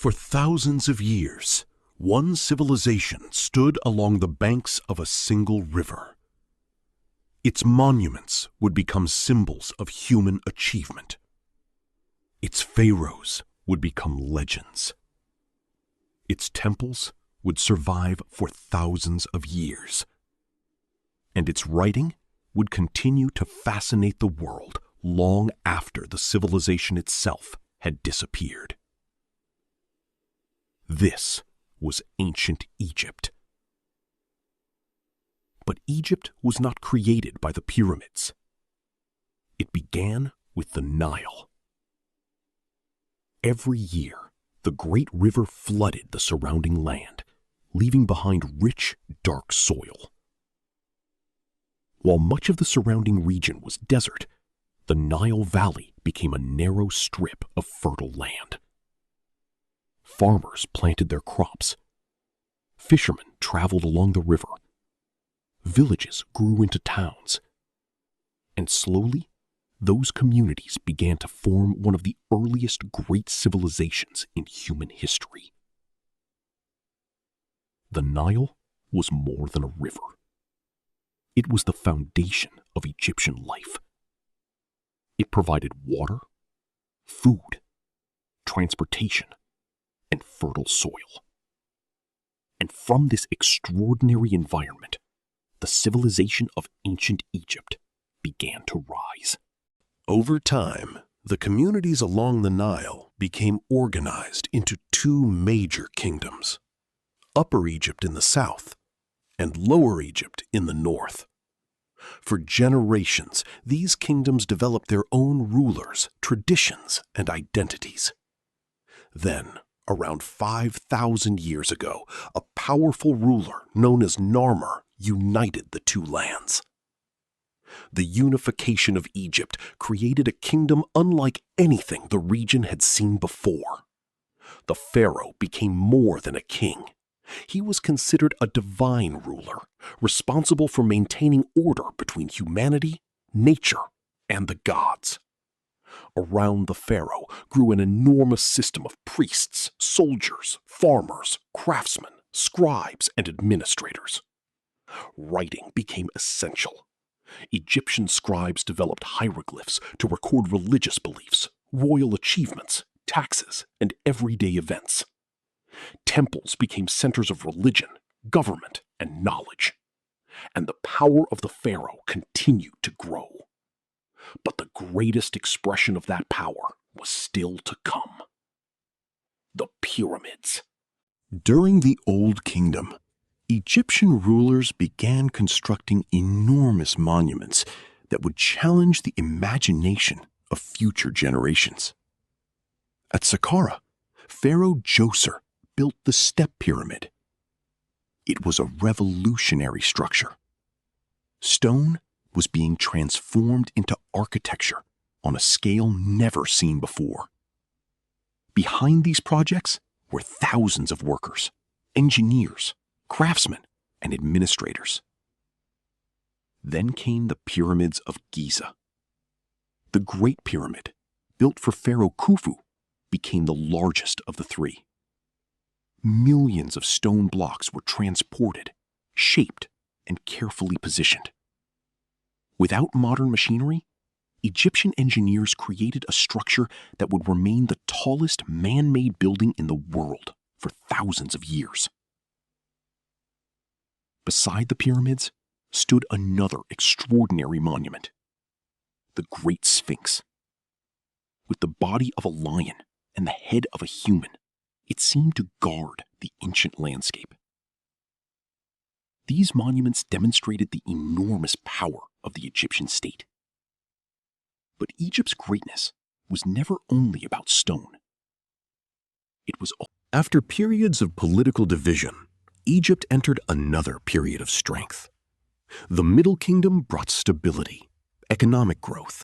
For thousands of years, one civilization stood along the banks of a single river. Its monuments would become symbols of human achievement. Its pharaohs would become legends. Its temples would survive for thousands of years. And its writing would continue to fascinate the world long after the civilization itself had disappeared. This was ancient Egypt. But Egypt was not created by the pyramids. It began with the Nile. Every year, the great river flooded the surrounding land, leaving behind rich, dark soil. While much of the surrounding region was desert, the Nile Valley became a narrow strip of fertile land. Farmers planted their crops. Fishermen traveled along the river. Villages grew into towns. And slowly, those communities began to form one of the earliest great civilizations in human history. The Nile was more than a river. It was the foundation of Egyptian life. It provided water, food, transportation, and fertile soil. And from this extraordinary environment, the civilization of ancient Egypt began to rise. Over time, the communities along the Nile became organized into two major kingdoms: Upper Egypt in the south and Lower Egypt in the north. For generations, these kingdoms developed their own rulers, traditions, and identities. Then, around 5,000 years ago, a powerful ruler known as Narmer united the two lands. The unification of Egypt created a kingdom unlike anything the region had seen before. The pharaoh became more than a king. He was considered a divine ruler, responsible for maintaining order between humanity, nature, and the gods. Around the pharaoh grew an enormous system of priests, soldiers, farmers, craftsmen, scribes, and administrators. Writing became essential. Egyptian scribes developed hieroglyphs to record religious beliefs, royal achievements, taxes, and everyday events. Temples became centers of religion, government, and knowledge. And the power of the pharaoh continued to grow. But the greatest expression of that power was still to come: the pyramids. During the Old Kingdom, Egyptian rulers began constructing enormous monuments that would challenge the imagination of future generations. At Saqqara, Pharaoh Djoser built the Step Pyramid. It was a revolutionary structure. Stone was being transformed into architecture on a scale never seen before. Behind these projects were thousands of workers, engineers, craftsmen, and administrators. Then came the pyramids of Giza. The Great Pyramid, built for Pharaoh Khufu, became the largest of the three. Millions of stone blocks were transported, shaped, and carefully positioned. Without modern machinery, Egyptian engineers created a structure that would remain the tallest man-made building in the world for thousands of years. Beside the pyramids stood another extraordinary monument: the Great Sphinx. With the body of a lion and the head of a human, it seemed to guard the ancient landscape. These monuments demonstrated the enormous power of the Egyptian state. But Egypt's greatness was never only about stone. It was after periods of political division, Egypt entered another period of strength. The Middle Kingdom brought stability, economic growth,